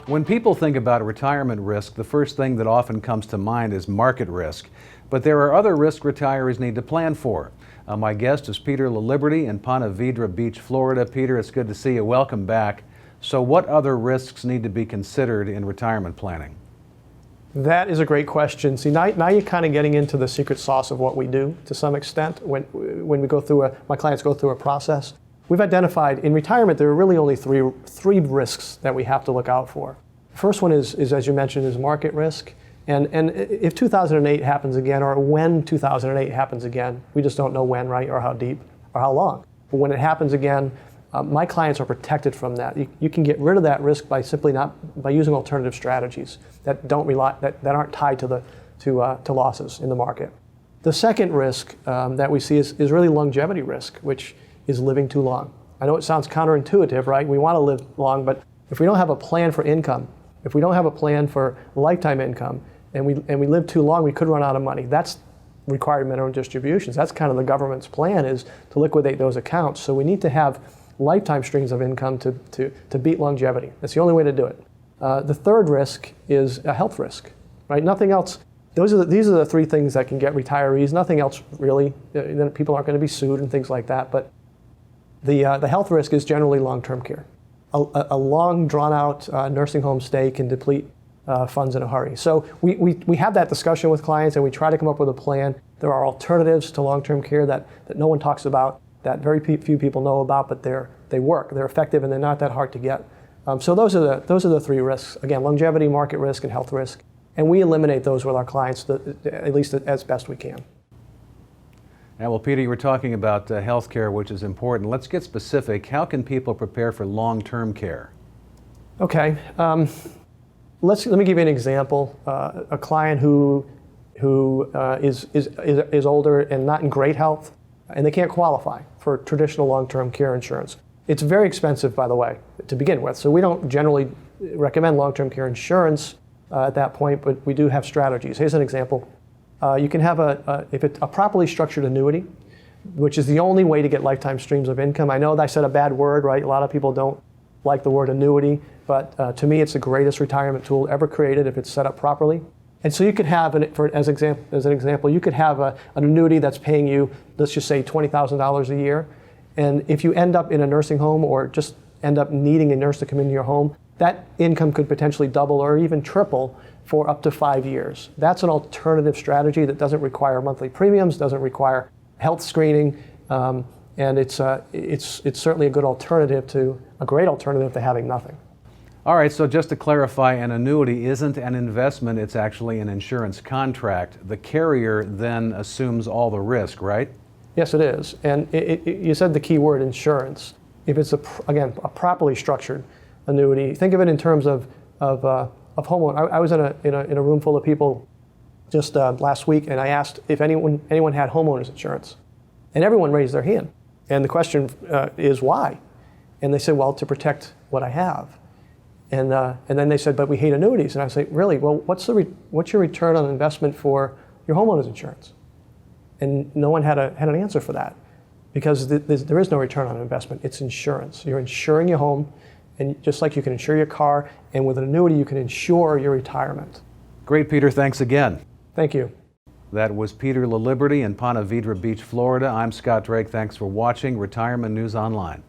When people think about retirement risk, the first thing that often comes to mind is market risk. But there are other risks retirees need to plan for. My guest is Peter Laliberte in Ponte Vedra Beach, Florida. Peter, it's good to see you. Welcome back. So what other risks need to be considered in retirement planning? That is a great question. See, now you're kind of getting into the secret sauce of what we do to some extent when we go through my clients go through a process. We've identified in retirement there are really only three risks that we have to look out for. The first one is as you mentioned, is market risk. And if 2008 happens again, or when 2008 happens again, we just don't know when, right, or how deep, or how long. But when it happens again, my clients are protected from that. You can get rid of that risk by by using alternative strategies that aren't tied to losses in the market. The second risk that we see is really longevity risk, which is living too long. I know it sounds counterintuitive, right? We want to live long, but if we don't have a plan for income, if we don't have a plan for lifetime income, and we live too long, we could run out of money. That's required minimum distributions. That's kind of the government's plan, is to liquidate those accounts. So we need to have lifetime streams of income to beat longevity. That's the only way to do it. The third risk is a health risk, right? Nothing else. These are the three things that can get retirees. Nothing else really. Then people aren't going to be sued and things like that. But the health risk is generally long-term care. A long, drawn-out nursing home stay can deplete funds in a hurry. So we have that discussion with clients, and we try to come up with a plan. There are alternatives to long-term care that no one talks about, that very few people know about, but they work. They're effective, and they're not that hard to get. So those are the three risks. Again, longevity, market risk, and health risk. And we eliminate those with our clients, at least as best we can. Now, well, Peter, you were talking about health care, which is important. Let's get specific. How can people prepare for long-term care? Okay. Let me give you an example. A client who is older and not in great health, and they can't qualify for traditional long-term care insurance. It's very expensive, by the way, to begin with. So we don't generally recommend long-term care insurance at that point, but we do have strategies. Here's an example. You can have a properly structured annuity, which is the only way to get lifetime streams of income. I know that I said a bad word, right? A lot of people don't like the word annuity, but to me it's the greatest retirement tool ever created if it's set up properly. And so you could have, as an example, you could have an annuity that's paying you, let's just say $20,000 a year. And if you end up in a nursing home or just end up needing a nurse to come into your home, that income could potentially double or even triple for up to 5 years. That's an alternative strategy that doesn't require monthly premiums, doesn't require health screening, and it's certainly a great alternative to having nothing. All right, so just to clarify, an annuity isn't an investment, it's actually an insurance contract. The carrier then assumes all the risk, right? Yes, it is. And you said the key word, insurance. If it's, again, a properly structured annuity, think of it in terms of homeowner. I was in a room full of people just last week, and I asked if anyone had homeowners insurance. And everyone raised their hand. And the question is why? And they said, well, to protect what I have. And then they said, but we hate annuities. And I say, really? Well, what's your return on investment for your homeowner's insurance? And no one had an answer for that, because there is no return on investment. It's insurance. You're insuring your home, and just like you can insure your car, and with an annuity you can insure your retirement. Great, Peter. Thanks again. Thank you. That was Peter Laliberte in Ponte Vedra Beach, Florida. I'm Scott Drake. Thanks for watching Retirement News Online.